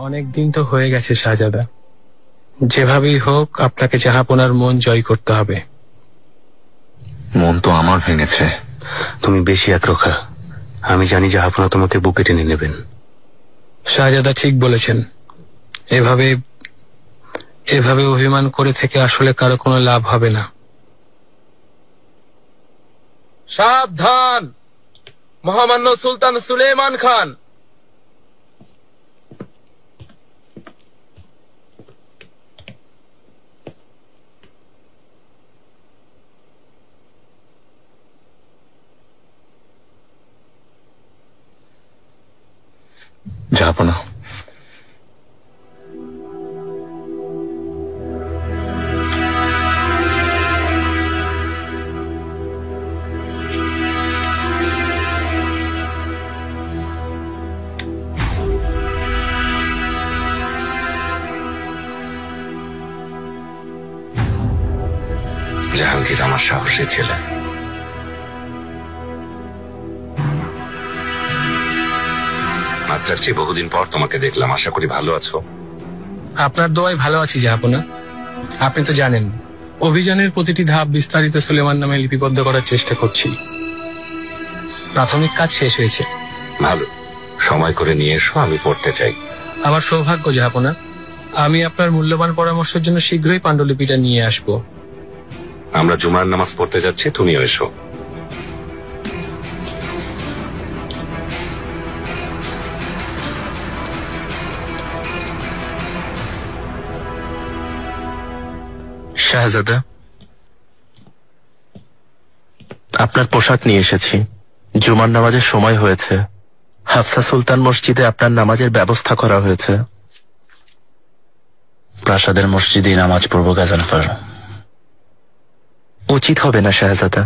অনেক দিন তো হয়ে গেছে শাহজাদা, যেভাবেই হোক আপনাকে জাহাপনার মন জয় করতে হবে। মন তো আমার ভেঙেছে। তুমি বেশি একরোখা। আমি জানি জাহাপনা তোমাকে বুকে টেনে নেবেন। শাহজাদা ঠিক বলেছেন। এভাবে এভাবে অভিমান করে থেকে আসলে কারো কোনো লাভ হবে না। সাবধান, মহামান্য সুলতান সুলেমান খান। জাহাপনা, জাহাঙ্গীর আমার সাহসী ছেলে। মাত্রার চেয়ে বহুদিন পর তোমাকে দেখলাম, আশা করি ভালো আছো। আপনার দোয়ায় ভালো আছি জাহাপনা। আপনি তো জানেন অভিযানের প্রতিটি ধাপ বিস্তারিত সুলেমান নামে লিপিবদ্ধ করার চেষ্টা করছি। প্রাথমিক কাজ শেষ হয়েছে। ভালো, সময় করে নিয়ে এসো, আমি পড়তে চাই। আমার সৌভাগ্য জাহাপনা, আমি আপনার মূল্যবান পরামর্শের জন্য শীঘ্রই পাণ্ডুলিপিটা নিয়ে আসব। আমরা জুমার নামাজ পড়তে যাচ্ছি, তুমিও এসো। শাহজাদা, আপনার পোশাক নিয়ে এসেছি। জুমার নামাজের সময় হয়েছে। হাফসা সুলতান মসজিদে আপনার নামাজের ব্যবস্থা করা হয়েছে। প্রাসাদের মসজিদে নামাজ পড়ব গাজানফার। উচিত হবে না শাহজাদা।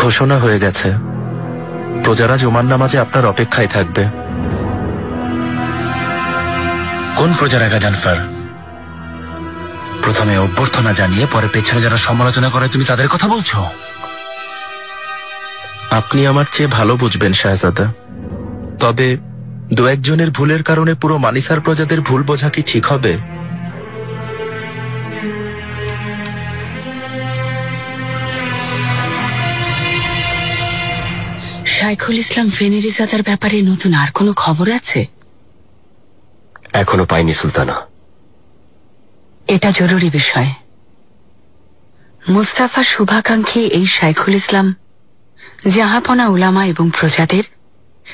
ঘোষণা হয়ে গেছে, প্রজারা জুমার নামাজে আপনার অপেক্ষায় থাকবে। কোন প্রজারা গাজানফার? প্রথমে অভ্যর্থনা জানিয়ে পরে পেছনে যারা সমালোচনা করে তুমি তাদের কথা বলছো? আপনি আমার চেয়ে ভালো বুঝবেন শাহজাদা। তবে দু একজনের ভুলের কারণে পুরো মানিসার প্রজাদের ভুল বোঝা কি ঠিক হবে? শাইখুল ইসলাম ফেনেরিজাদার ব্যাপারে নতুন আর কোনো খবর আছে? এখনো পাইনি সুলতানা। এটা জরুরি বিষয়। মুস্তাফা শুভাকাঙ্ক্ষী এই শাইখুল ইসলাম জাহাপনা উলামা এবং প্রজাদের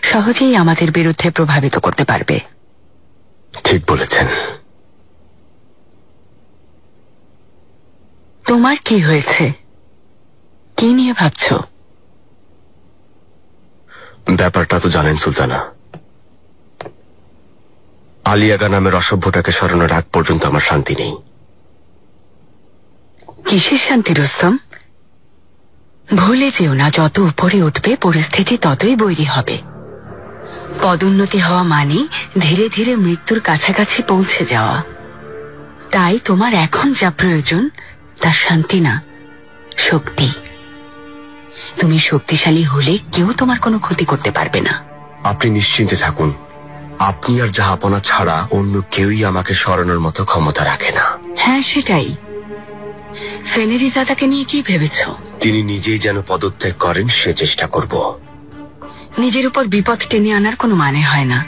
সহজেই আমাদের বিরুদ্ধে প্রভাবিত করতে পারবে। ঠিক বলেছেন। তোমার কি হয়েছে? কি নিয়ে ভাবছো? ব্যাপারটা তো জানেন সুলতানা। আলিয়াগা নামের অসভ্যটাকে সরানোর আগ পর্যন্ত আমার শান্তি নেই। কিসের শান্তি রুস্তম? ভুলে যেও না, যত উপরে উঠবে পরিস্থিতি ততই বৈরী হবে। পদোন্নতি হওয়া মানে ধীরে ধীরে মৃত্যুর কাছাকাছি পৌঁছে যাওয়া। তাই তোমার এখন যা প্রয়োজন তা শান্তি না, শক্তি। তুমি শক্তিশালী হলে কেউ তোমার কোনো ক্ষতি করতে পারবে না। আপনি নিশ্চিন্তে থাকুন, আপনি আর জাহাপনা ছাড়া অন্য কেউই আমাকে সরানোর মতো ক্ষমতা রাখে না। হ্যাঁ, সেটাই। ফেনেরিজাদাকে নিয়ে কি ভেবেছ? তিনি নিজেই যেন পদত্যাগ করেন সে চেষ্টা করব। নিজের উপর বিপদ টেনে আনার কোনো মানে হয় না।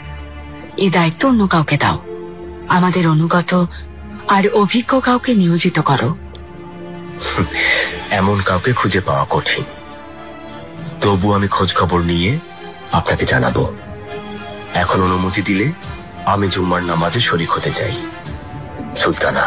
এই দায়িত্ব অন্য কাউকে দাও। আমাদের অনুগত আর অভিজ্ঞ কাউকে নিয়োজিত করো। এমন কাউকে খুঁজে পাওয়া কঠিন। তবু আমি খোঁজ খবর নিয়ে আপনাকে জানাবো। এখন অনুমতি দিলে আমি জুম্মার নামাজে শরীক হতে চাই সুলতানা।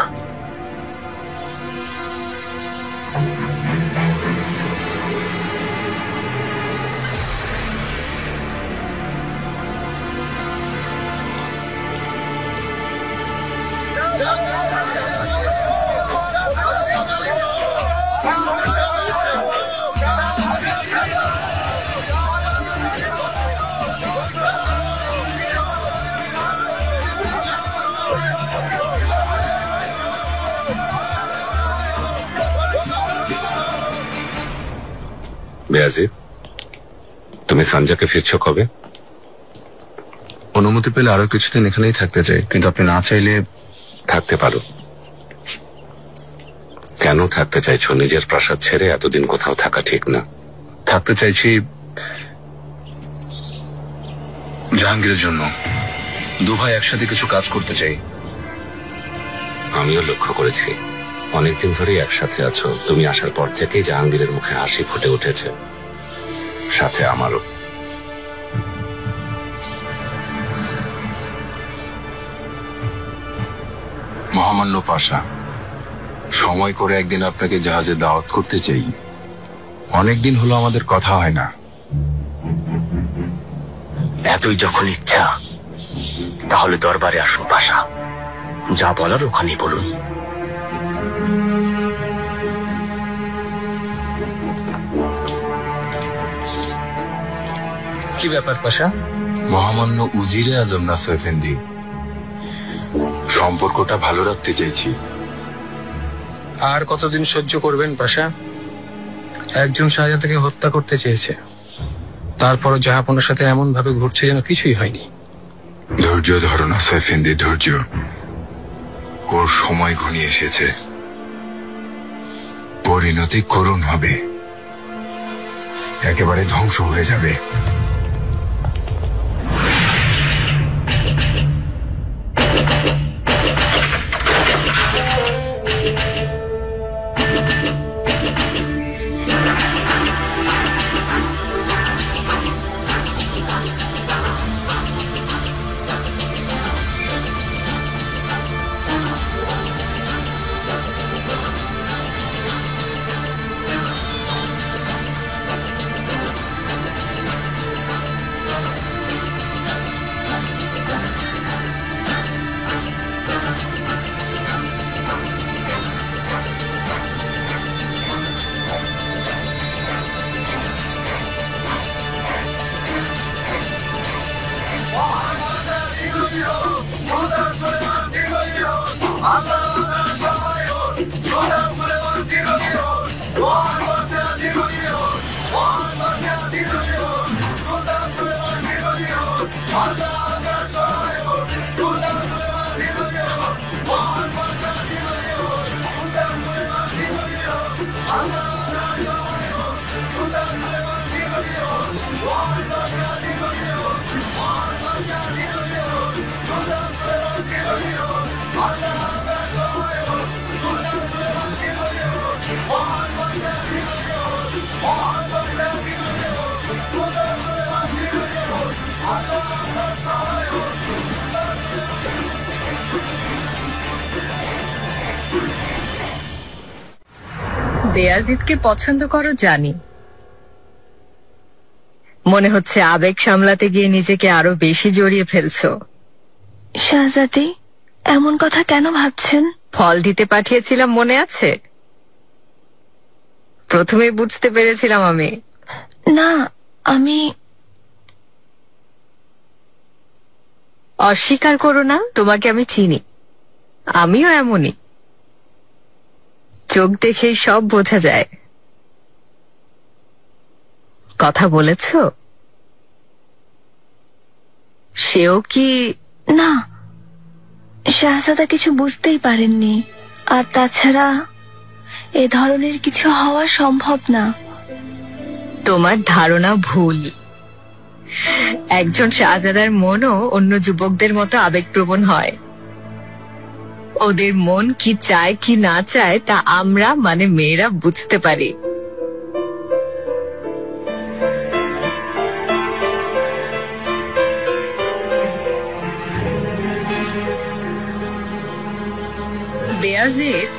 বেয়াজিদ, তুমি সানজাকে ফিরছো কবে? অনুমতি পেলে আরো কিছুদিন এখানেই থাকতে চাই, কিন্তু আপনি না চাইলে থাকতে পারো। কেন থাকতে চাইছো? নিজের প্রাসাদ ছেড়ে এতদিন কোথাও থাকা ঠিক না। থাকতে চাইছি জাহাঙ্গীরের জন্য। দু ভাই একসাথে কিছু কাজ করতে চাই। আমিও লক্ষ্য করেছি অনেকদিন ধরেই একসাথে আছো। তুমি আসার পর থেকেই জাহাঙ্গীরের মুখে হাসি ফুটে উঠেছে, সাথে আমারও। মহামান্য পাশা, সময় করে একদিন আপনাকে জাহাজে দাওয়াত করতে চাই। অনেকদিন হলো আমাদের কথা হয় না। এতই যখন ইচ্ছা, তাহলে দরবারে আসুন পাশা। যা বলার ওখানে বলুন। কি ব্যাপার পাশা? মহামান্য উজিরে আজম নাসর এফেন্দি, সম্পর্কটা ভালো রাখতে চাইছি। আর কতদিন সহ্য করবেন পাশা? একজন শাহজাদাকে হত্যা করতে চেয়েছে, তারপরও জাহাপনার সাথে এমন ভাবে ঘুরছে যেন কিছুই হয়নি। ধৈর্য ধরো নাসর এফেন্দি, ধৈর্য। ওর সময় ঘনিয়ে এসেছে, পরিণতি করুণ হবে, একেবারে ধ্বংস হয়ে যাবে। বেয়াজিদকে পছন্দ করো জানি, মনে হচ্ছে আবেগ সামলাতে গিয়ে নিজেকে আরো বেশি জড়িয়ে ফেলছো। শাহজাদি, এমন কথা কেন ভাবছেন? ফল দিতে পাঠিয়েছিলাম মনে আছে? প্রথমে বুঝতে পেরেছিলাম আমি। না, আমি অস্বীকার করো না, তোমাকে আমি চিনি, আমিও এমনই। চোখ দেখেই সব বোঝা যায়। কথা বলেছ? সেও কি? না, শাহজাদা কিছু বুঝতেই পারেননি। আর তাছাড়া এ ধরনের কিছু হওয়া সম্ভব না। তোমার ধারণা ভুল। একজন শাহজাদার মনও অন্য যুবকদের মতো আবেগপ্রবণ হয়। ওদের মন কি চায় কি না চায় তা আমরা মানে মেয়েরা বুঝতে পারি। বেয়াজিদ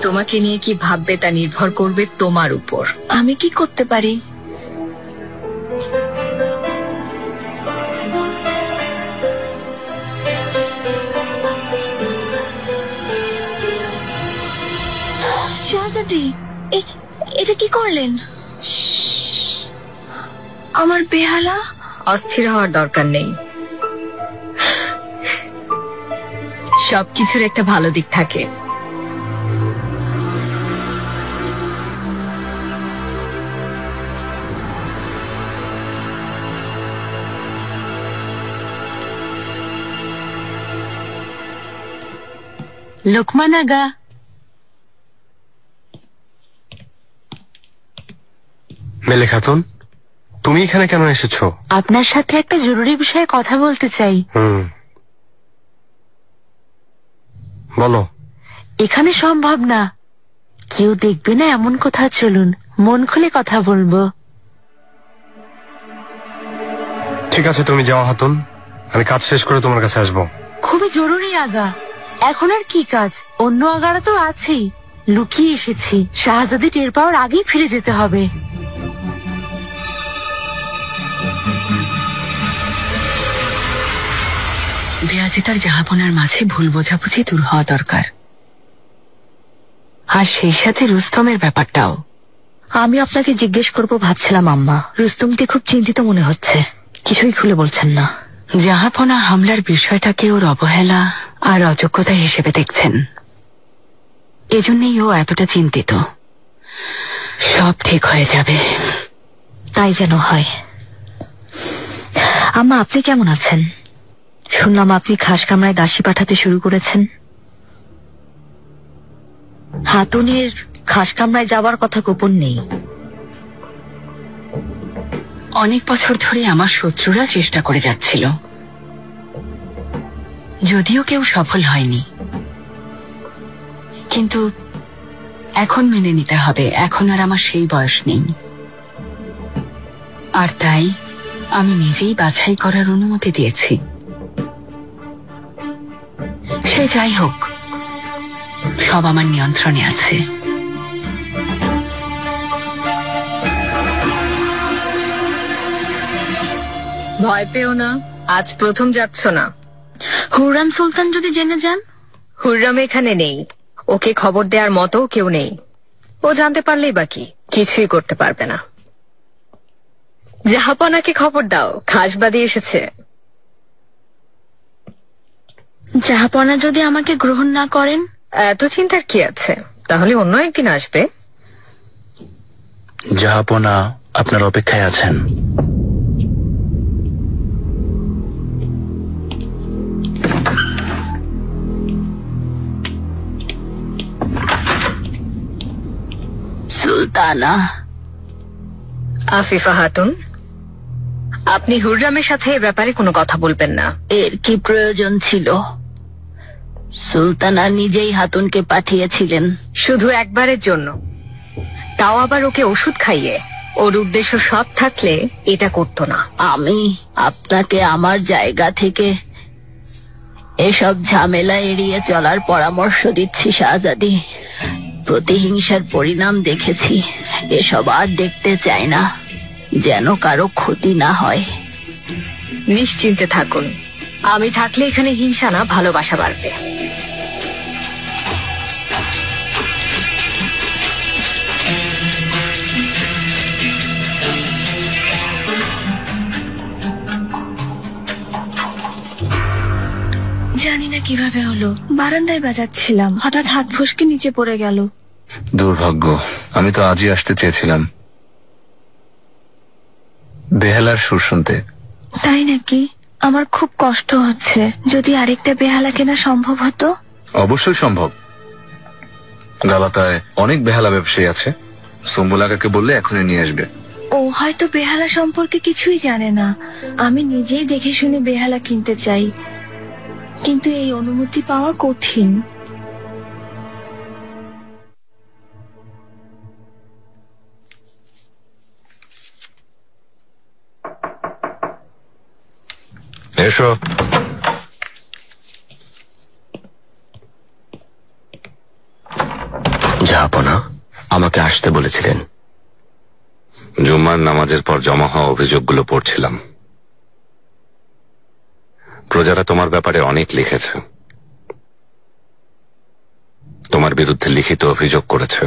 তোমাকে নিয়ে কি ভাববে তা নির্ভর করবে তোমার উপর। আমি কি করতে পারি? শাহজাদি, এটা কি করলেন? আমার বেহালা। অস্থির হওয়ার দরকার নেই, সবকিছুর একটা ভালো দিক থাকে। লোকমান আগা। মেলে খাতুন, তুমি এখানে কেন এসেছো? আপনার সাথে একটা জরুরি বিষয়ে কথা বলতে চাই। বলো। এখানে সম্ভব না, কেউ দেখবে না এমন কথা। চলুন, মন খুলে কথা বলবো। ঠিক আছে, তুমি যাও হাতুন, আমি কাজ শেষ করে তোমার কাছে আসবো। খুবই জরুরি আগা। এখন আর কি কাজ? অন্য আগারা তো আছেই। লুকিয়ে এসেছি, শাহজাদি টের পাওয়ার আগেই ফিরে যেতে হবে। বেয়াজিতার জাহাপনার মাঝে ভুল বোঝাবুঝি দূর হওয়া দরকার, আর সেই সাথে রুস্তমের ব্যাপারটাও। আমি আপনাকে জিজ্ঞেস করব ভাবছিলাম আম্মা। রুস্তমকে খুব চিন্তিত মনে হচ্ছে, কিছুই খুলে বলছেন না। জাহাপনা হামলার বিষয়টাকে ওর অবহেলা আর অযোগ্যতা হিসেবে দেখছেন, এজন্যই ও এতটা চিন্তিত। সব ঠিক হয়ে যাবে। তাই যেন হয়। আম্মা, আপনি কেমন আছেন? শুনলাম আপনি খাস কামরায় দাসী পাঠাতে শুরু করেছেন। হাতুনের খাস কামরায় যাবার কথা গোপন নেই। অনেক বছর ধরে আমার শত্রুরা চেষ্টা করে যাচ্ছিল, যদিও কেউ সফল হয়নি। কিন্তু এখন মেনে নিতে হবে, এখন আর আমার সেই বয়স নেই। আর তাই আমি নিজেই বাছাই করার অনুমতি দিয়েছি। সে যাই হোক, সব আমার নিয়ন্ত্রণে আছে। ভয় পেও না, আজ প্রথম যাচ্ছ না। হুররাম সুলতান যদি জেনে যান? হুররাম এখানে নেই, ওকে খবর দেওয়ার মতো কেউ নেই। ও জানতে পারলেই বাকি কিছুই করতে পারবে না। জাহাপনাকে খবর দাও, খাসবাদী এসেছে। জাহাপনা যদি আমাকে গ্রহণ না করেন? এত চিন্তার কি আছে, তাহলে অন্য একদিন আসবে। জাহাপনা আপনার অপেক্ষায় আছেন। সুলতানা। আফিফা খাতুন, আপনি হুররামের সাথে এ ব্যাপারে কোনো কথা বলবেন না। এর কি প্রয়োজন ছিল? সুলতানা নিজেই হাতুনকে পাঠিয়েছিলেন। শুধু একবারের জন্য, তাও আবার ওকে ওষুধ খাইয়ে। ওর উদ্দেশ্য সৎ থাকলে এটা করতো না। আমি আপনাকে আমার জায়গা থেকে এসব ঝামেলা এড়িয়ে চলার পরামর্শ দিচ্ছি শাহজাদি। প্রতিহিংসার পরিণাম দেখেছি, এসব আর দেখতে চাই না, যেন কারো ক্ষতি না হয়। নিশ্চিন্তে থাকুন, আমি থাকলে এখানে হিংসা না ভালোবাসা বাড়বে। জানি না কিভাবে হলো, বারান্দায় বাজাচ্ছিলাম, হঠাৎ হাত ফসকে নিচে পড়ে গেল। দুর্ভাগ্য, আমি তো আজই আসতে চেয়েছিলাম বেহালার সুর শুনতে। তাই নাকি? আমার খুব কষ্ট হচ্ছে। যদি আরেকটা বেহালা কেনা সম্ভব হতো। অবশ্যই সম্ভব, গালাতায় অনেক বেহালা ব্যবসায়ী আছে। সোমবুলাকাকে বললে এখনই নিয়ে আসবে। ও হয়তো বেহালা সম্পর্কে কিছুই জানে না। আমি নিজেই দেখে শুনে বেহালা কিনতে চাই, কিন্তু এই অনুমতি পাওয়া কঠিন। এসো। জাহাপনা আমাকে আসতে বলেছিলেন। জুম্মার নামাজের পর জমা হওয়া অভিযোগগুলো পড়ছিলাম। প্রজারা তোমার ব্যাপারে অনেক লিখেছে, তোমার বিরুদ্ধে লিখিত অভিযোগ করেছে।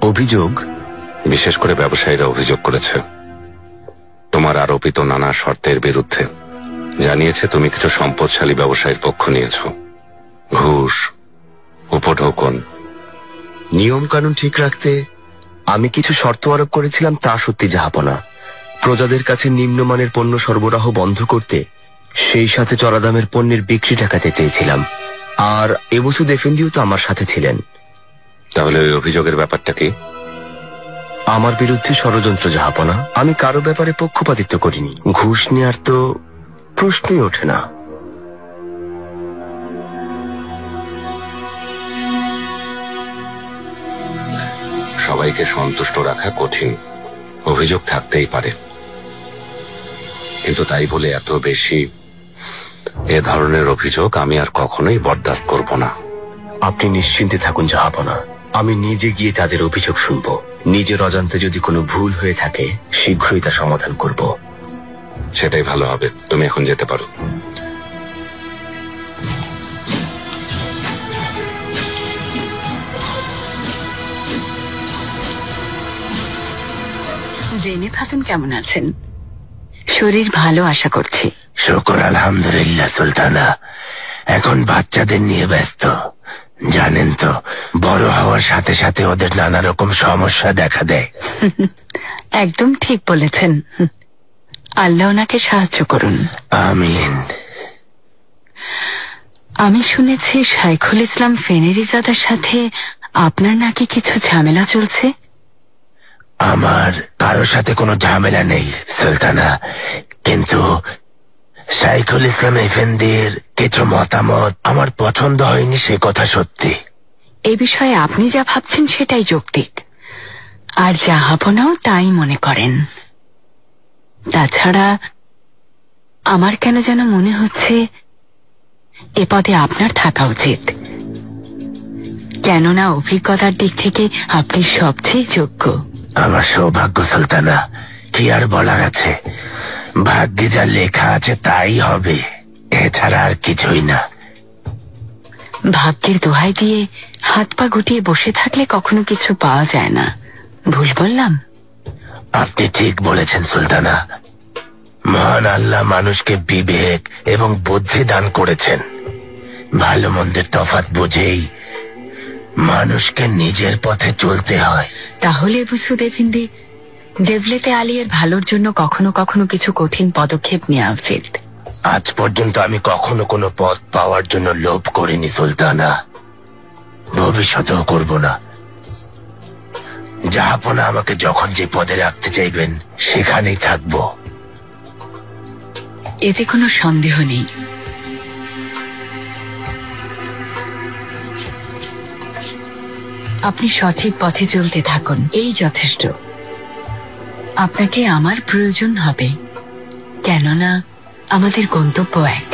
অভিযোগ? বিশেষ করে ব্যবসায়ীরা অভিযোগ করেছে তোমার আরোপিত নানা শর্তের বিরুদ্ধে। জানিয়েছে তুমি কিছু সম্পদশালী ব্যবসায়ীর পক্ষ নিয়েছ, ঘুষ, উপঢৌকন। নিয়ম কানুন ঠিক রাখতে আমি কিছু শর্ত আরোপ করেছিলাম, তা সত্যি জাহাপনা। প্রজাদের কাছে নিম্নমানের পণ্য সরবরাহ বন্ধ করতে সেই সাথে চড়া দামের পণ্যের বিক্রি ঠেকাতে চেয়েছিলাম। আর এবসুদ এফেন্দিও তো আমার সাথে ছিলেন। তাহলে ওই অভিযোগের ব্যাপারটা কি? আমার বিরুদ্ধে ষড়যন্ত্র, জাহাপনা। আমি কারো ব্যাপারে পক্ষপাতিত্ব করিনি। ঘুষ নেওয়ার তো প্রশ্নই ওঠে না। সবাইকে সন্তুষ্ট রাখা কঠিন, অভিযোগ থাকতেই পারে, কিন্তু তাই বলে এত বেশি এ ধরনের অভিযোগ আমি আর কখনোই বরদাস্ত করব না। আপনি নিশ্চিন্তে থাকুন জাহাপনা, আমি নিজে গিয়ে তাদের অভিযোগ শুনবো। নিজের অজান্তে যদি কোনো ভুল হয়ে থাকে শীঘ্রই তা সমাধান করব। সেটাই ভালো হবে। তুমি এখন যেতে পারো। জেনে খাতুন কেমন আছেন? শরীর ভালো আশা করছি। শুকর আলহামদুলিল্লাহ সুলতানা, এখন বাচ্চাদের নিয়ে ব্যস্ত। জানেন তো, বড় হওয়ার সাথে সাথে ওদের নানা রকম সমস্যা দেখা দেয়। একদম ঠিক বলেছেন। আল্লাহ ওনাকে সাহায্য করুন। আমিন। আমি শুনেছি শাইখুল ইসলাম ফেনেরিজাদার সাথে আপনার নাকি কিছু ঝামেলা চলছে। আমার কারো সাথে কোনো ঝামেলা নেই সুলতানা, কিন্তু শাইখুল ইসলাম এফেন্দির কিছু মতামত আমার পছন্দ হয়নি, সে কথা সত্যি। এ বিষয়ে আপনি যা ভাবছেন সেটাই যৌক্তিক, আর জাহাপনাও তাই মনে করেন। তাছাড়া আমার কেন যেন মনে হচ্ছে এ পদে আপনার থাকা উচিত, কেননা অভিজ্ঞতার দিক থেকে আপনি সবচেয়ে যোগ্য। আমার সৌভাগ্য সুলতানা, কি আর বলার আছে। ভাগ্যে যা লেখা আছে তাই হবে, এছাড়া আর কিছুই না। ভাগ্যের দোহাই দিয়ে হাত পা গুটিয়ে বসে থাকলে কখনো কিছু পাওয়া যায় না। ভুল বললাম? আপনি ঠিক বলেছেন সুলতানা। মহান আল্লাহ মানুষকে বিবেক এবং বুদ্ধি দান করেছেন। ভালো মন্দের তফাৎ বুঝেই মানুষকে নিজের পথে চলতে হয়। তাহলে বুসুদ এফেন্দি, দেভলেতে আলিয়ের ভালোর জন্য কখনো কখনো কিছু কঠিন পদক্ষেপ নেওয়া উচিত। আজ পর্যন্ত আমি কখনো কোনো পদ পাওয়ার জন্য লোভ করিনি সুলতানা, ভবিষ্যতেও করব না। জাহাপনা আমাকে যখন যে পদে রাখতে চাইবেন সেখানেই থাকব। এতে কোনো সন্দেহ নেই। আপনি সঠিক পথে চলতে থাকুন, এই যথেষ্ট। আপনাকে আমার প্রয়োজন হবে, কেননা আমাদের গন্তব্য এক।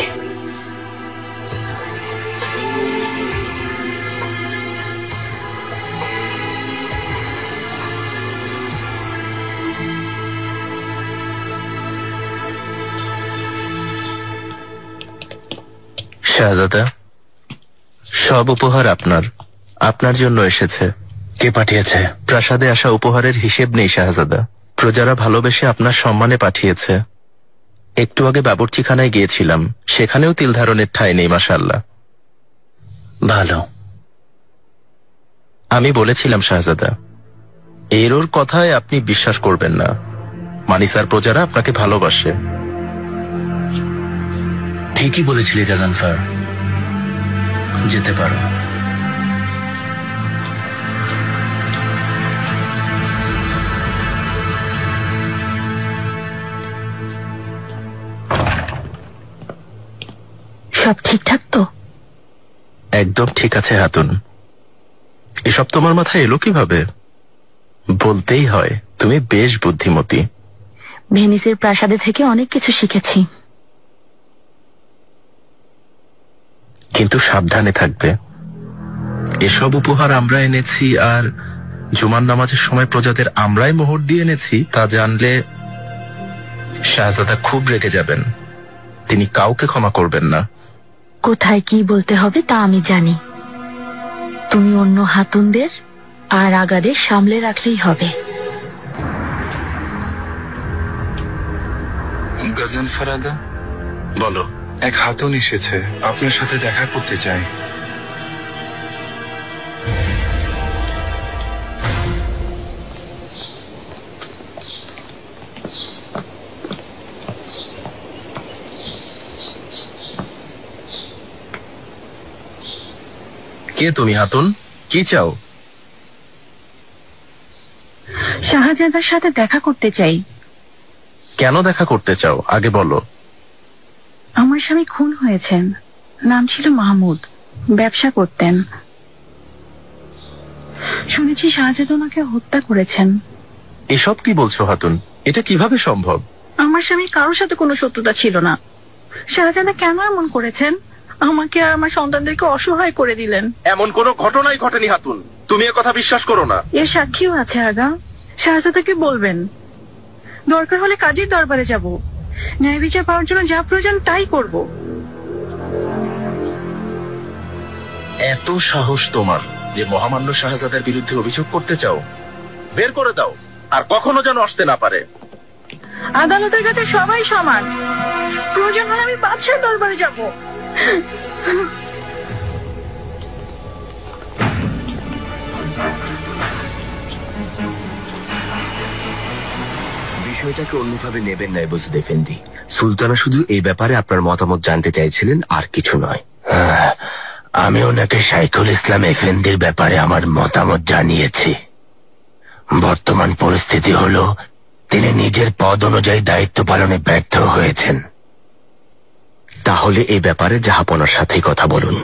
শাহজাদা, সব উপহার আপনার, আপনার জন্য এসেছে। কে পাঠিয়েছে? প্রাসাদে আসা উপহারের হিসেব নেই শাহজাদা। প্রজারা ভালোবেসে আপনার সম্মানে পাঠিয়েছে। একটু আগে বাবুর্চিখানায় গিয়েছিলাম, সেখানেও তিল ধারণের ঠাঁই নেই মাশাআল্লাহ। ভালো। আমি বলেছিলাম শাহজাদা, এর ওর কথায় আপনি বিশ্বাস করবেন না। মানিসার প্রজারা আপনাকে ভালোবাসে। ঠিকই বলেছিলি গাজানফার, যেতে পারো। সব ঠিকঠাক তো? একদম ঠিক আছে হাতুন। এসব তোমার মাথায় এলো কিভাবে? বলতেই হয়, তুমি বেশ বুদ্ধিমতী। ভেনিসের প্রাসাদে থেকে অনেক কিছু শিখেছি। কিন্তু সাবধানে থাকবে। এসব উপহার আমরা এনেছি, আর জুমার নামাজের সময় প্রজাদের আমরাই মোহর দিয়ে এনেছি, তা জানলে শাহজাদা খুব রেগে যাবেন। তিনি কাউকে ক্ষমা করবেন না। কোথায় কি বলতে হবে তা আমি জানি। তুমি অন্য হাতুনদের আর আগাদের সামলে রাখলেই হবে। গাজানফার আগা, বলো। এক হাতুন এসেছে, আপনার সাথে দেখা করতে চাই। কে তুমি হাতুন? কি চাও? শাহজাদার সাথে দেখা করতে চাই। কেন দেখা করতে চাও আগে বলো। আমার স্বামী খুন হয়েছেন। নাম ছিল মাহমুদ, ব্যবসা করতেন। শুনেছি শাহজাদ ওনাকে হত্যা করেছেন। এসব কি বলছো হাতুন? এটা কিভাবে সম্ভব? আমার স্বামী কারোর সাথে কোনো শত্রুতা ছিল না। শাহজাদা কেন এমন করেছেন? আমাকে আর আমার সন্তানদেরকে অসহায় করে দিলেন। এমন কোনো ঘটনাই ঘটেনি হাতুন, তুমি এ কথা বিশ্বাস করো না। এর সাক্ষীও আছে আগা। শাহজাদাকে বলবেন, দরকার হলে কাজীর দরবারে যাব, ন্যায় বিচার পাওয়ার জন্য যা প্রয়োজন তাই করব। এত সাহস তোমার যে মহামান্য শাহজাদার বিরুদ্ধে অভিযোগ করতে চাও? বের করে দাও, আর কখনো যেন আসতে না পারে। আদালতের কাছে সবাই সমান, প্রয়োজন হলে আমি বাদশার দরবারে যাব। বিষয়টাকে অন্যভাবে নেবেন না বসুদ এফেন্দি। সুলতানা শুধু এই ব্যাপারে আপনার মতামত জানতে চাইছিলেন, আর কিছু নয়। আমি ওনাকে শাইখুল ইসলাম এফেন্দির ব্যাপারে আমার মতামত জানিয়েছি। বর্তমান পরিস্থিতি হলো তিনি নিজের পদ অনুযায়ী দায়িত্ব পালনে ব্যর্থ হয়েছেন। তাহলে এই ব্যাপারে জাহাপনার সাথেই কথা বলুন,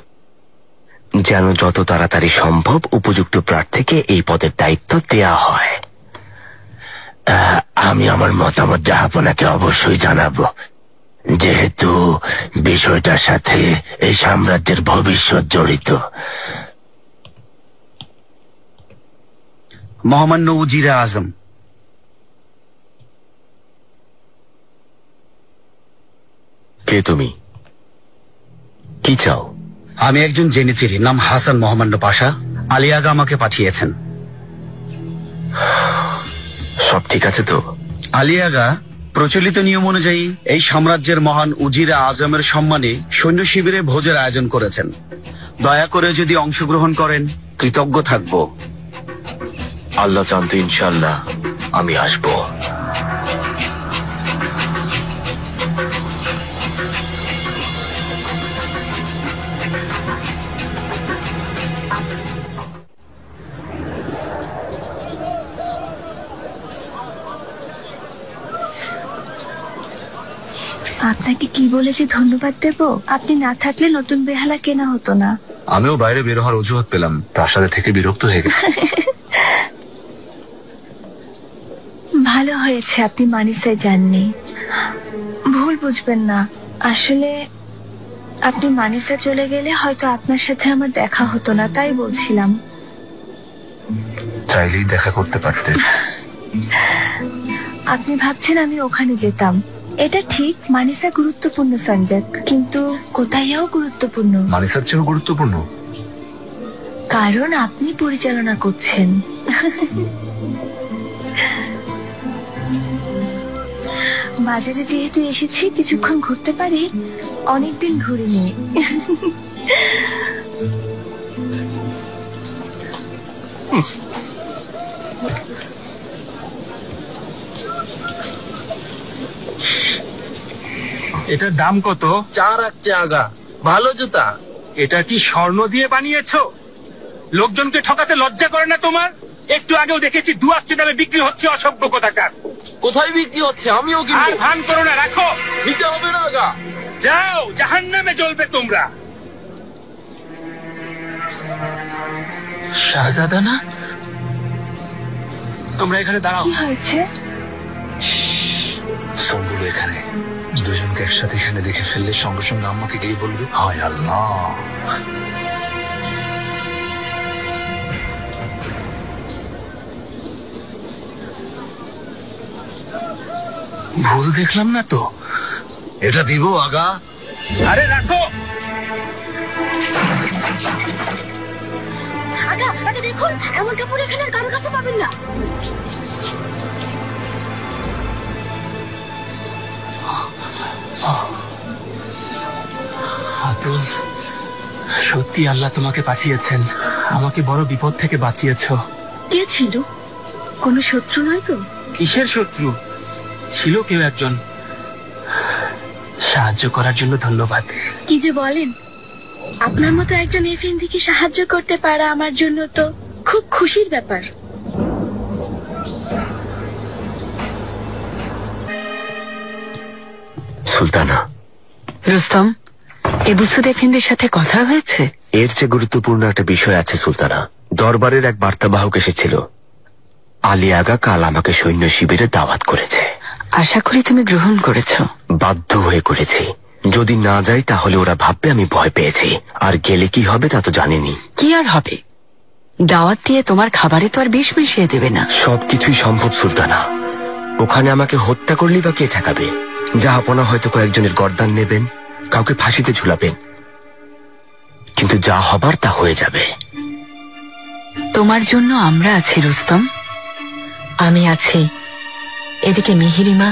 যেন যত তাড়াতাড়ি সম্ভব উপযুক্ত প্রার্থীকে এই পদের দায়িত্ব দেয়া হয়। আমি আমার মতামত জাহাপনাকে অবশ্যই জানাবো, যেহেতু বিষয়টার সাথে এই সাম্রাজ্যের ভবিষ্যৎ জড়িত। মহামান্য উজিরে আজম, কে তুমি? কি চাও? আমি একজন জেনেচিরি, নাম হাসান। মহামান্য পাশা আলিয়াগা আমাকে পাঠিয়েছেন। সব ঠিক আছে তো? আলিয়াগা প্রচলিত নিয়ম অনুযায়ী এই সাম্রাজ্যের মহান উজিরে আজমের সম্মানে সৈন্য শিবিরে ভোজের আয়োজন করেছেন। দয়া করে যদি অংশগ্রহণ করেন কৃতজ্ঞ থাকব। আল্লাহ জানতো, ইনশাল্লাহ আমি আসবো। আপনাকে কি বলে যে ধন্যবাদ দেব? আপনি না থাকলে নতুন বেহালা কেনা হতো না। আমিও বাইরে বের হওয়ার অজুহাত পেলাম, প্রাসাদে থেকে বিরক্ত হয়ে গেছি। ভালো হয়েছে আপনি মানিসায় যাননি। ভুল বুঝবেন না, আসলে আপনি মানিসা চলে গেলে হয়তো আপনার সাথে আমার দেখা হতো না, তাই বলছিলাম। চাইলেই দেখা করতে পারতে। আপনি ভাবছেন আমি ওখানে যেতাম। এটা ঠিক, মানিসা গুরুত্বপূর্ণ সঞ্জক, কিন্তু কোথায়ও গুরুত্বপূর্ণ। মানিসার চেয়েও গুরুত্বপূর্ণ? কারণ আপনি পরিচালনা করছেন। বাজারে যেহেতু এসেছি, কিছুক্ষণ ঘুরতে পারি। অনেকদিন ঘুরিনি। এটার দাম কত? 4 রাখছে আগা, ভালো জুতা। এটা কি স্বর্ণ দিয়ে বানিয়েছো? লোকজনকে ঠকাতে লজ্জা করে না তোমার? একটু আগেও দেখেছি 2 দামে বিক্রি হচ্ছে, অসভ্য কোথাকার। কোথায় বিক্রি হচ্ছে? আমিও আর কিনবো। ভান করো না, রাখো। নিতে হবে না আগা। যাও, জাহান্নামে জ্বলবে তোমরা। শাহজাদা না? তোমরা এখানে দাঁড়াও। কি হয়েছে? সম্বুল এখানে, দুজনকে একসাথে এখানে দেখে ফেললে সঙ্গে সঙ্গে আম্মাকে গিয়ে বলবে হায় আল্লাহ। ভুল দেখলাম না তো? এটা দিব আগা? আরে রাখো। আগে দেখুন, এমন কাপড় এখানে আর কারোর কাছে পাবেন না। হাতুন, সত্যি আল্লাহ তোমাকে পাঠিয়েছেন। আমাকে বড় বিপদ থেকে বাঁচিয়েছো। কে ছিল? কোনো শত্রু নয় তো? কিসের শত্রু? ছিল কেউ একজন। সাহায্য করার জন্য ধন্যবাদ। কি যে বলেন। আপনার মতো একজন এফএনদিকে সাহায্য করতে পারা আমার জন্য তো খুব খুশির ব্যাপার। সুলতানা, রুস্তম, এবু সুদ এফেন্দির সাথে কথা হয়েছে? এর চেয়ে গুরুত্বপূর্ণ একটা বিষয় আছে সুলতানা। দরবারের এক বার্তাবাহক এসেছিল। আলী আগা কাল আমাকে সৈন্য শিবিরে দাওয়াত করেছে। আশা করি তুমি গ্রহণ করেছো। বাধ্য হয়ে করেছি। যদি না যাই তাহলে ওরা ভাববে আমি ভয় পেয়েছি, আর গেলে কি হবে তা তো জানিনি। কি আর হবে, দাওয়াত দিয়ে তোমার খাবারে তো আর বিষ মিশিয়ে দেবে না। সবকিছুই সম্ভব সুলতানা। ওখানে আমাকে হত্যা করলেই বা কে ঠেকাবে? জাহাপনা হয়তো কয়েকজনের গর্দান নেবেন, কাউকে ফাঁসিতে ঝুলাবেন, কিন্তু যা হবার তা হয়ে যাবে। তোমার জন্য আমরা আছি রুস্তম, আমি আছি। এদিকে মিহিরিমা,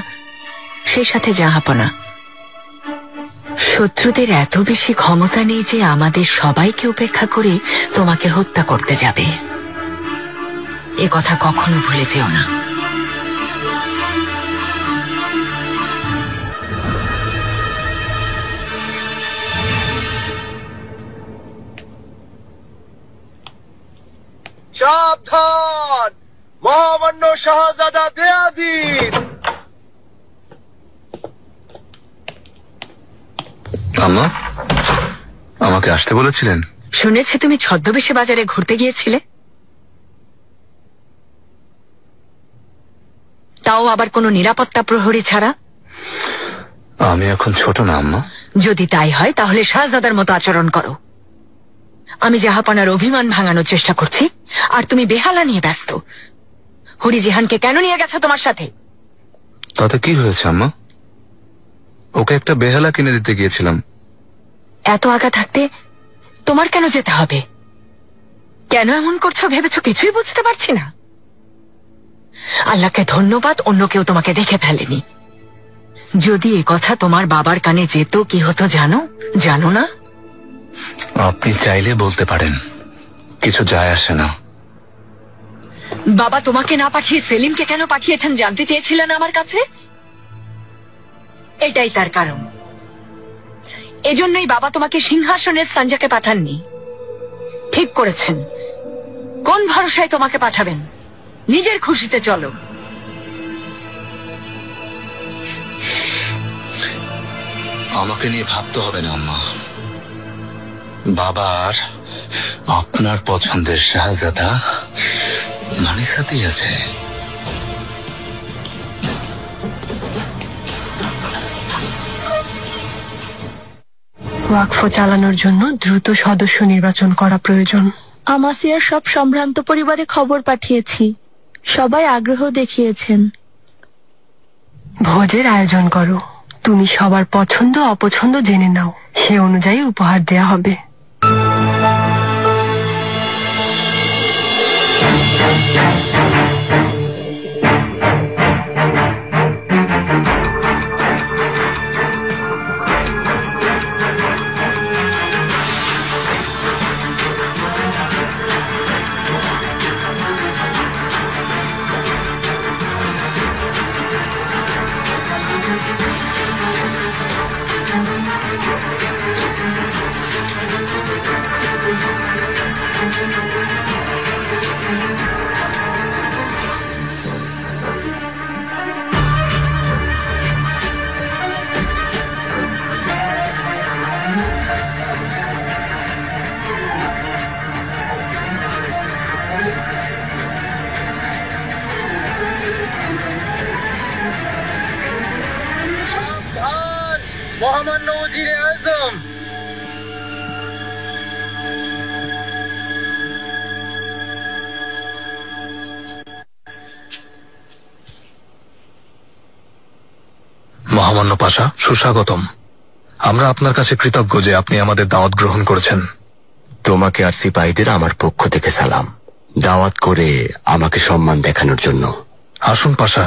সে সাথে জাহাপনা। শত্রুদের এত বেশি ক্ষমতা নেই যে আমাদের সবাইকে উপেক্ষা করে তোমাকে হত্যা করতে যাবে। এ কথা কখনো ভুলে যেও না। সাবধান, মহামান্য শাহজাদা বেয়াজিদ। আম্মা, আমাকে আসতে বলেছিলেন? শুনেছি তুমি ছদ্মবেশে বাজারে ঘুরতে গিয়েছিলে, তাও আবার কোনো নিরাপত্তা প্রহরী ছাড়া। আমি এখন ছোট না আম্মা। যদি তাই হয় তাহলে শাহজাদার মতো আচরণ করো। আমি জাহাপনার অভিমান ভাঙানোর চেষ্টা করছি, আর তুমি বেহালা নিয়ে ব্যস্ত। হরি জিহানকে কেন নিয়ে গেছো তোমার সাথে? তাতে কি হয়েছে আম্মা? ওকে একটা বেহালা কিনে দিতে গিয়েছিলাম। এত আগা থাকতে তোমার কেন যেতে হবে? কেন এমন করছো ভেবেছো কিছুই বুঝতে পারছি না। আল্লাহকে ধন্যবাদ, অন্য কেউ তোমাকে দেখে ফেলেনি। যদি এ কথা তোমার বাবার কানে যেত কি হতো জানো? জানো না? আপনি চাইলে বলতে পারেন, কিছু যায় আসে না। বাবা তোমাকে না পাঠিয়ে সেলিমকে কেন পাঠিয়েছেন জানতে চেয়েছিলেন আমার কাছে? এটাই তার কারণ। এজন্যই বাবা তোমাকে সিংহাসনের সাঞ্জাকে পাঠাননি। ঠিক করেছেন। কোন ভরসায় তোমাকে পাঠাবেন? নিজের খুশিতে চলো। আমাকে নিয়ে ভাবতে হবে না আম্মা। বাবার আপনার পছন্দের শাহজাদা মানিসাতেই আছে। ওয়াকফ চালানোর জন্য দ্রুত সদস্য নির্বাচন করা প্রয়োজন। আমাসিয়ার সব সম্ভ্রান্ত পরিবারে খবর পাঠিয়েছি, সবাই আগ্রহ দেখিয়েছেন। ভোজের আয়োজন করো, তুমি সবার পছন্দ অপছন্দ জেনে নাও, সে অনুযায়ী উপহার দেয়া হবে। সাবধান, মহামান্য উজিরে আজম। মহামান্য পাশা, সুস্বাগতম। আমরা আপনার কাছে কৃতজ্ঞ যে আপনি আমাদের দাওয়াত গ্রহণ করেছেন। তোমাকে আর সিপাহীদের আমার পক্ষ থেকে সালাম। দাওয়াত করে আমাকে সম্মান দেখানোর জন্য। আসুন পাশা,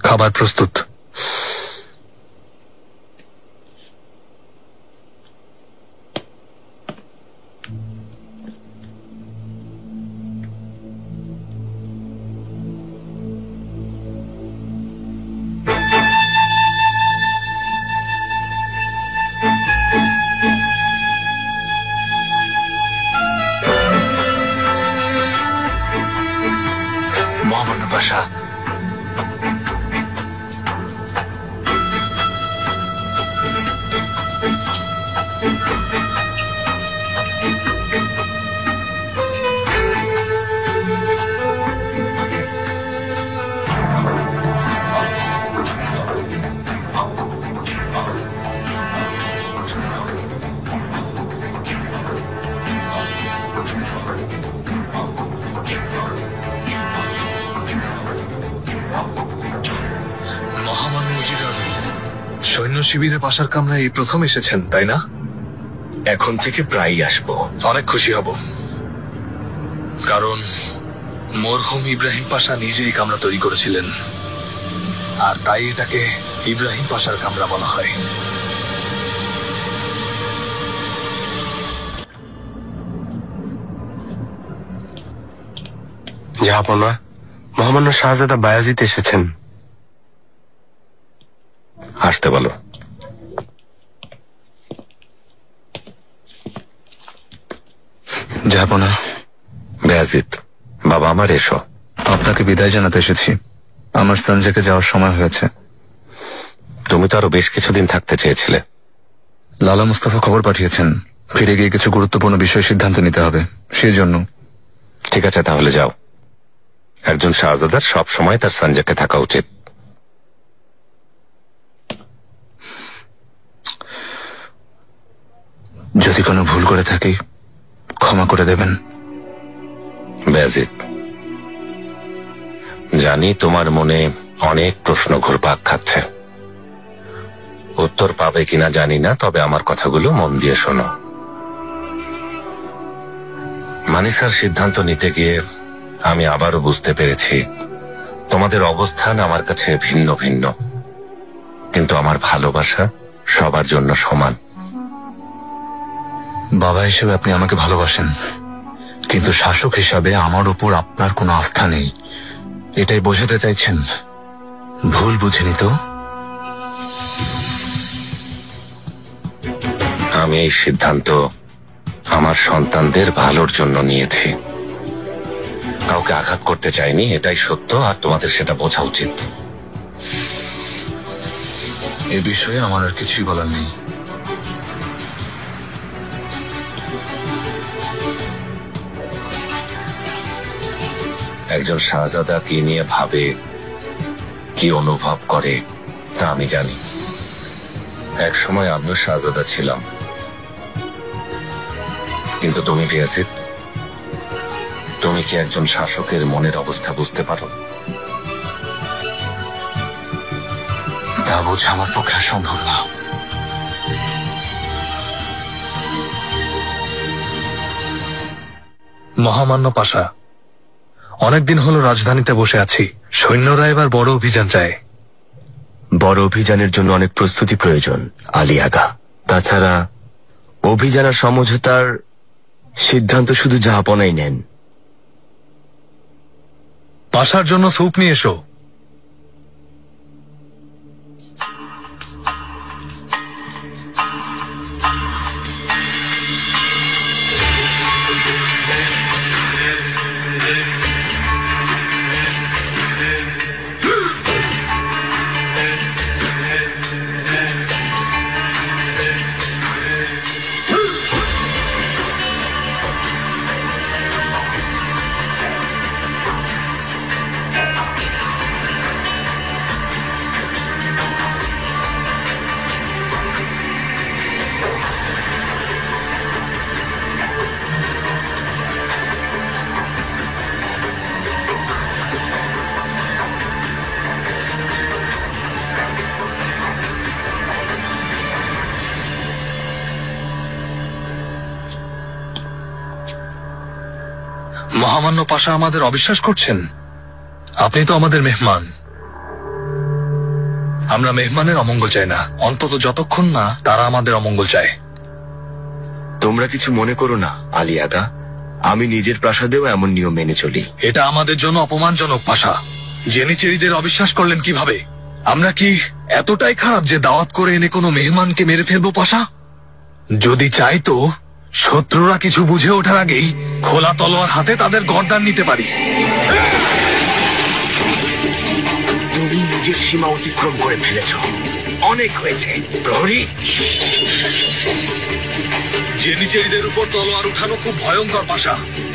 খাবার প্রস্তুত। মহামান্য পাশা। মহামান্য উজির আজম, সৈন্য শিবিরে পাশার কামরায় এই প্রথম এসেছেন, তাই না? এখন থেকে প্রায়ই আসবো। অনেক খুশি হব, কারণ মরহুম ইব্রাহিম পাশা নিজে এই কামরা তৈরি করেছিলেন, আর তাই এটাকে ইব্রাহিম পাশার কামরা বলা হয়। জাহাপনা, মহামান্য শাহজাদা বায়াজিত এসেছেন। আসতে বলো। যাবো না। বেয়াজিত, বাবা আমার, এসো। আপনাকে বিদায় জানাতে এসেছি। আমার সঞ্জয়কে যাওয়ার সময় হয়েছে। তুমি তো আরো বেশ কিছুদিন থাকতে চেয়েছিলে। লালা মুস্তাফা খবর পাঠিয়েছেন, ফিরে গিয়ে কিছু গুরুত্বপূর্ণ বিষয়ে সিদ্ধান্ত নিতে হবে, সেই জন্য। ঠিক আছে, তাহলে যাও। একজন শাহজাদার সব সময় তার সঞ্জয়কে থাকা উচিত। যদি কোনো ভুল করে থাকি ক্ষমা করে দেবেন। বেয়াজিত, জানি তোমার মনে অনেক প্রশ্ন ঘুরপাক খাচ্ছে। উত্তর পাবে কিনা জানি না, তবে আমার কথাগুলো মন দিয়ে শোনো। মানিসার সিদ্ধান্ত নিতে গিয়ে আমি আবারও বুঝতে পেরেছি তোমাদের অবস্থান আমার কাছে ভিন্ন ভিন্ন, কিন্তু আমার ভালোবাসা সবার জন্য সমান। বাবা হিসেবে আপনি আমাকে ভালোবাসেন, কিন্তু শাসক হিসাবে আমার উপর আপনার কোনো আস্থা নেই, এটাই বোঝাতে চাইছেন? ভুল বুঝিনি তো? আমি এই সিদ্ধান্ত আমার সন্তানদের ভালোর জন্য নিয়েছি। কাউকে আঘাত করতে চাইনি, এটাই সত্য, আর তোমাদের সেটা বোঝা উচিত। এ বিষয়ে আমার আর কিছুই বলার নেই। একজন শাহজাদা কি নিয়ে ভাবে, কি অনুভব করে, তা আমি জানি। এক সময় আমিও শাহজাদা ছিলাম, কিন্তু তুমি বেয়াজিত, তুমি কি একজন শাসকের মনের অবস্থা বুঝতে পারো? তা বোঝা আমার পক্ষে আর সম্ভব না। মহামান্য পাশা, অনেকদিন হলো রাজধানীতে বসে আছি, সৈন্যরা এবার বড় অভিযান চায়। বড় অভিযানের জন্য অনেক প্রস্তুতি প্রয়োজন আলী আগা। তাছাড়া অভিযান আর সমঝোতার সিদ্ধান্ত শুধু জাহাপনাই নেন। পাশার জন্য স্যুপ নিয়ে এসো। মহামান্য পাশা আমাদের অবিশ্বাস করছেন? আপনি তো আমাদের মেহমান। আমরা মেহমানের অমঙ্গল চাই না, অন্তত যতক্ষণ না তারা আমাদের অমঙ্গল চায়। তোমরা কিছু মনে করো না আলী আগা, আমি নিজের প্রাসাদেও এমন নিয়ম মেনে চলি। এটা আমাদের জন্য অপমানজনক পাশা। জেনিচেরিদের অবিশ্বাস করলেন কিভাবে? আমরা কি এতটাই খারাপ যে দাওয়াত করে এনে কোনো মেহমানকে মেরে ফেলবো পাশা? যদি চাই তো শত্রুরা কিছু বুঝে ওঠার আগেই খোলা তলোয়ার হাতে তাদের গর্দান নিতে পারি। সীমা অতিক্রম করে ফেলেছ। অনেক হয়েছে প্রহরী। জেনিচেরিদের উপর তলোয়ার উঠানো খুব ভয়ঙ্কর পাশা।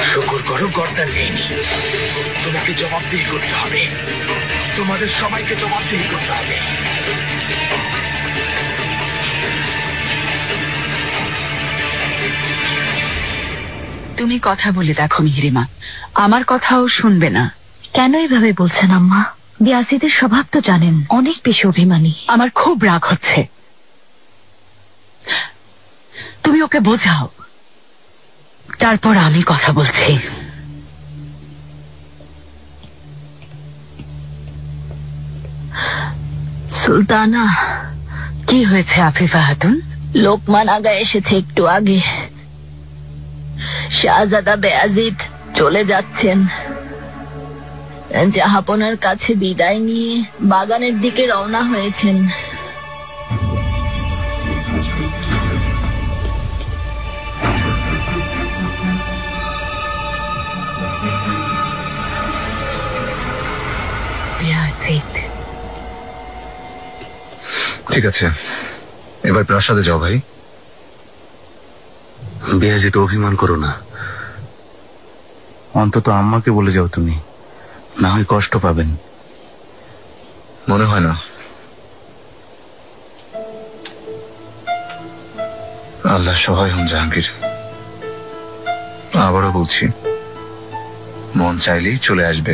শুকর করো গর্দান নেইনি। তোমাকে জবাবদিহি করতে হবে, তোমাদের সবাইকে জবাবদিহি করতে হবে। তুমি কথা বলে দেখো মিহরিমা, আমার কথাও শুনবে না। কেন এভাবে বলছেন আম্মা? বিয়াজিদের স্বভাব তো জানেন, অনেক বেশি অভিমানী। আমার খুব রাগ হচ্ছে, তুমি ওকে বোঝাও, তারপর আমি কথা বলছি। সুলতানা, কি হয়েছে আফিফা খাতুন? লোকমান আগা এসেছে একটু আগে। শাহজাদা বেয়াজিদ চলে যাচ্ছেন। জাহাপনার কাছে বিদায় নিয়ে বাগানের দিকে রওনা হয়েছেন। ঠিক আছে, এবার প্রাসাদে যাও ভাই। বেয়াজিত অভিমান করো না, অন্তত আম্মাকে বলে যাও তুমি, না হয় কষ্ট পাবেন। মনে হয় না। আল্লাহ সহায় হন জাহাঙ্গীর। আবারও বলছি, মন চাইলেই চলে আসবে।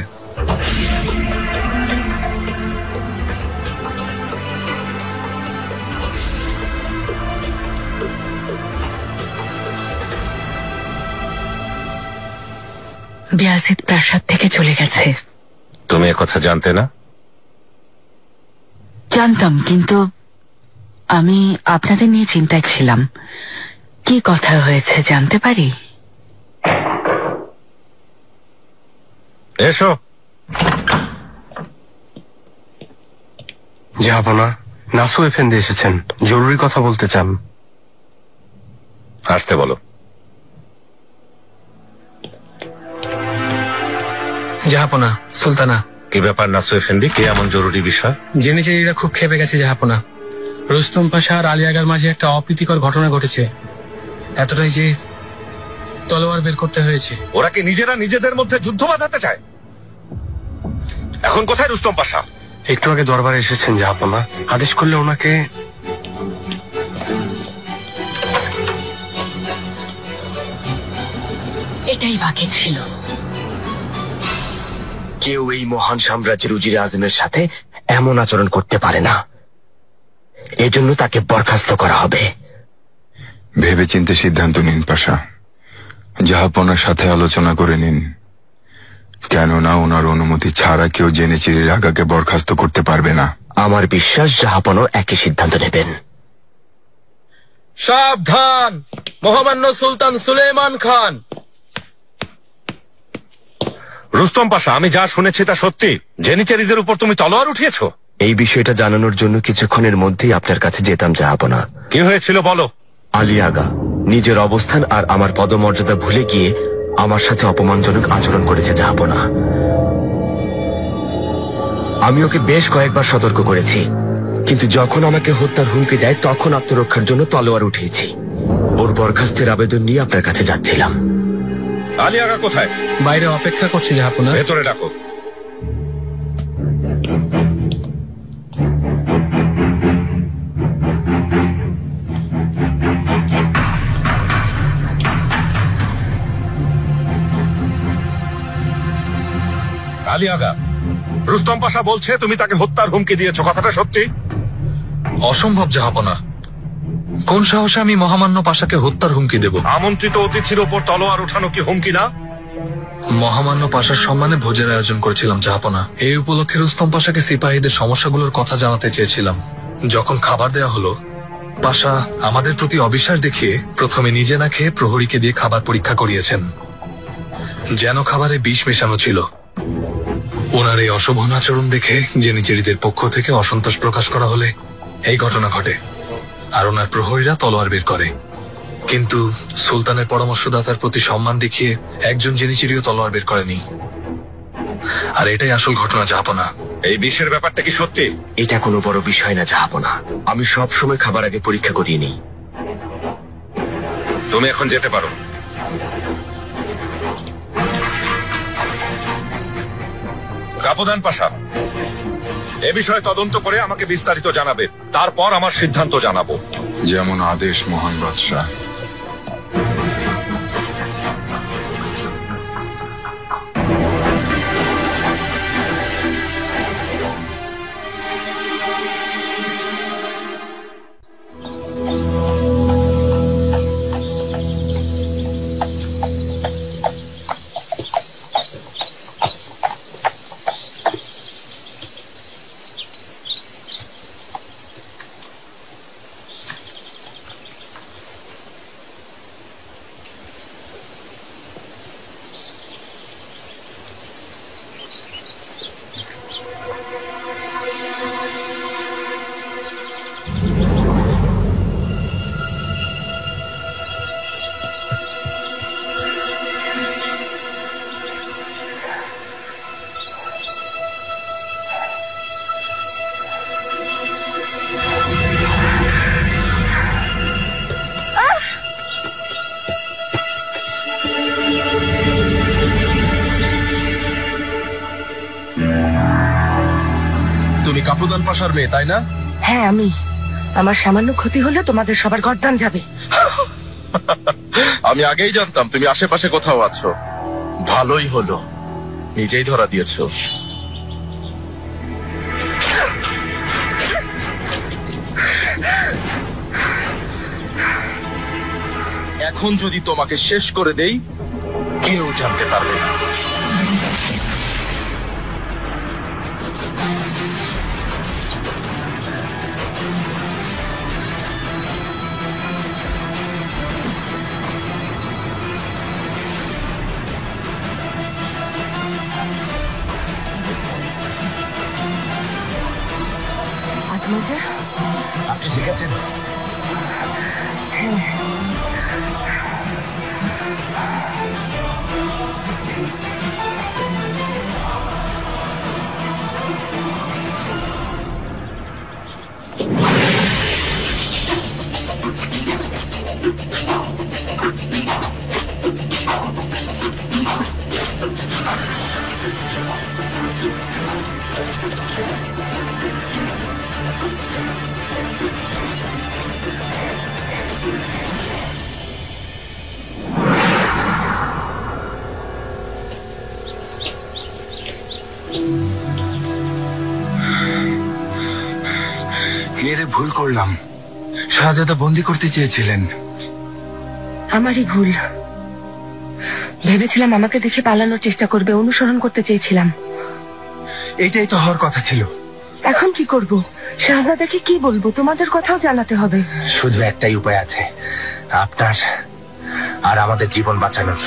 বিয়াজিদ প্রাসাদ থেকে চলে গেছে। তুমি কথা জানতে না? জানতাম, কিন্তু আমি আপনাদের নিয়ে চিন্তায় ছিলাম। কি কথা হয়েছে জানতে পারি? এসো। জাহাপনা, নাসু এফেন্দি এসেছেন, জরুরি কথা বলতে চান। আসতে বলো। জাহাপনা, সুলতানা। কি ব্যাপার নাসু এফেন্দি, কি এমন জরুরি বিষয়? জেনিচেরিরা খুব খেপে গেছে জাহাপনা। রুস্তম পাশা আর আলী আগার মাঝে একটা অপ্রীতিকর ঘটনা ঘটেছে, এতটাই যে তলোয়ার বের করতে হয়েছে। ওরা কি নিজেরা নিজেদের মধ্যে যুদ্ধ বাঁধাতে চায়? এখন কোথায় রুস্তম পাশা? একটু আগে দরবারে এসেছেন জাহাপনা, আদেশ করলে ওনাকে। এটাই বাকি ছিল। কেউ এই মহান সাম্রাজ্যের উজিরে আজমের সাথে এমন আচরণ করতে পারে না, এজন্য তাকে বরখাস্ত করা হবে। ভেবেচিন্তে সিদ্ধান্ত নিন পাশা, জাহাপনার সাথে আলোচনা করে নিন, কেননা ওনার অনুমতি ছাড়া কেউ জেনেচিরির আগাকে বরখাস্ত করতে পারবে না। আমার বিশ্বাস জাহাপনাও একই সিদ্ধান্ত নেবেন। সাবধান, মহামান্য সুলতান সুলেমান খান। রুস্তম পাশা, আমি যা শুনেছি তা সত্যি? জেনিচেরিদের উপর তুমি তলোয়ার উঠিয়েছো? এই বিষয়টা জানানোর জন্য কিছুক্ষণের মধ্যেই আপনার কাছে যেতাম জাহাপনা। কি হয়েছিল বলো। আলী আগা নিজের অবস্থান আর আমার পদমর্যাদা ভুলে গিয়ে আমার সাথে অপমানজনক আচরণ করেছে জাহাপনা। আমি ওকে বেশ কয়েকবার সতর্ক করেছি, কিন্তু যখন আমাকে হত্যার হুমকি দেয় তখন আত্মরক্ষার জন্য তলোয়ার উঠিয়েছি। ওর বরখাস্তের আবেদন নিয়ে আপনার কাছে যাচ্ছিলাম। আলী আগা কোথায়? বাইরে অপেক্ষা করছে জাহাপনা। ভেতরে ডাকো। আলী আগা, রুস্তম পাশা বলছে তুমি তাকে হত্যার হুমকি দিয়েছো, কথাটা সত্যি? অসম্ভব জাহাপনা, কোন সাহসে আমি মহামান্য পাশাকে হত্যার হুমকি দেব? আমন্ত্রিত অতিথির ওপর তলোয়ার উঠানো কি হুমকি না? মহামান্য পাশার সম্মানে ভোজের আয়োজন করেছিলাম জাহাপনা। এই উপলক্ষে রুস্তম পাশাকে সিপাহীদের সমস্যাগুলোর কথা জানাতে চেয়েছিলাম। যখন খাবার দেওয়া হলো, পাশা আমাদের প্রতি অবিশ্বাস দেখিয়ে প্রথমে নিজে না খেয়ে প্রহরীকে দিয়ে খাবার পরীক্ষা করিয়েছেন, যেন খাবারে বিষ মেশানো ছিল। ওনার এই অশোভন আচরণ দেখে জেনিচেরিদের পক্ষ থেকে অসন্তোষ প্রকাশ করা হলে এই ঘটনা ঘটে, আর ওনার প্রহরীরা তলোয়ার বের করে। কিন্তু সুলতানের পরামর্শদাতার প্রতি সম্মান দেখিয়ে একজন জেনিচেরিও তলোয়ার বের করেনি। আর এটাই আসল ঘটনা জাহাপনা। এই বিষের ব্যাপারটা কি সত্যি? এটা কোনো বড় বিষয় না জাহাপনা, আমি সব সময় খাবার আগে পরীক্ষা করিয়ে নিই। তুমি এখন যেতে পারো। কাপুদান পাশা, এ বিষয়ে তদন্ত করে আমাকে বিস্তারিত জানাবে, তারপর আমার সিদ্ধান্ত জানাবো। যেমন আদেশ মহান বাদশাহ। তুমি কাপুদান পাশার মেয়ে, তাই না? হ্যাঁ আমি। আমার সামান্য ক্ষতি হলে তোমাদের সবার গর্দান যাবে। আমি আগেই জানতাম তুমি আশেপাশে কোথাও আছো। ভালোই হলো, নিজেই ধরা দিয়েছো। এখন যদি তোমাকে শেষ করে দেই, কেউ জানতে পারবে না। আত্মজা, আপনি ঠিক আছেন? মেরে ভুল করলাম। শাহজাদা বন্দি করতে চেয়েছিলেন। আমারই ভুল। ভেবেছিলাম আমাকে দেখে পালানোর চেষ্টা করবে, অনুসরণ করতে চেয়েছিলাম। এটাই তো হওয়ার কথা ছিল। এখন কি করব? শাহজাদাকে কি বলবো? তোমাদের কথাও জানাতে হবে। শুধু একটাই উপায় আছে, আপনার আর আমাদের জীবন বাঁচানোর।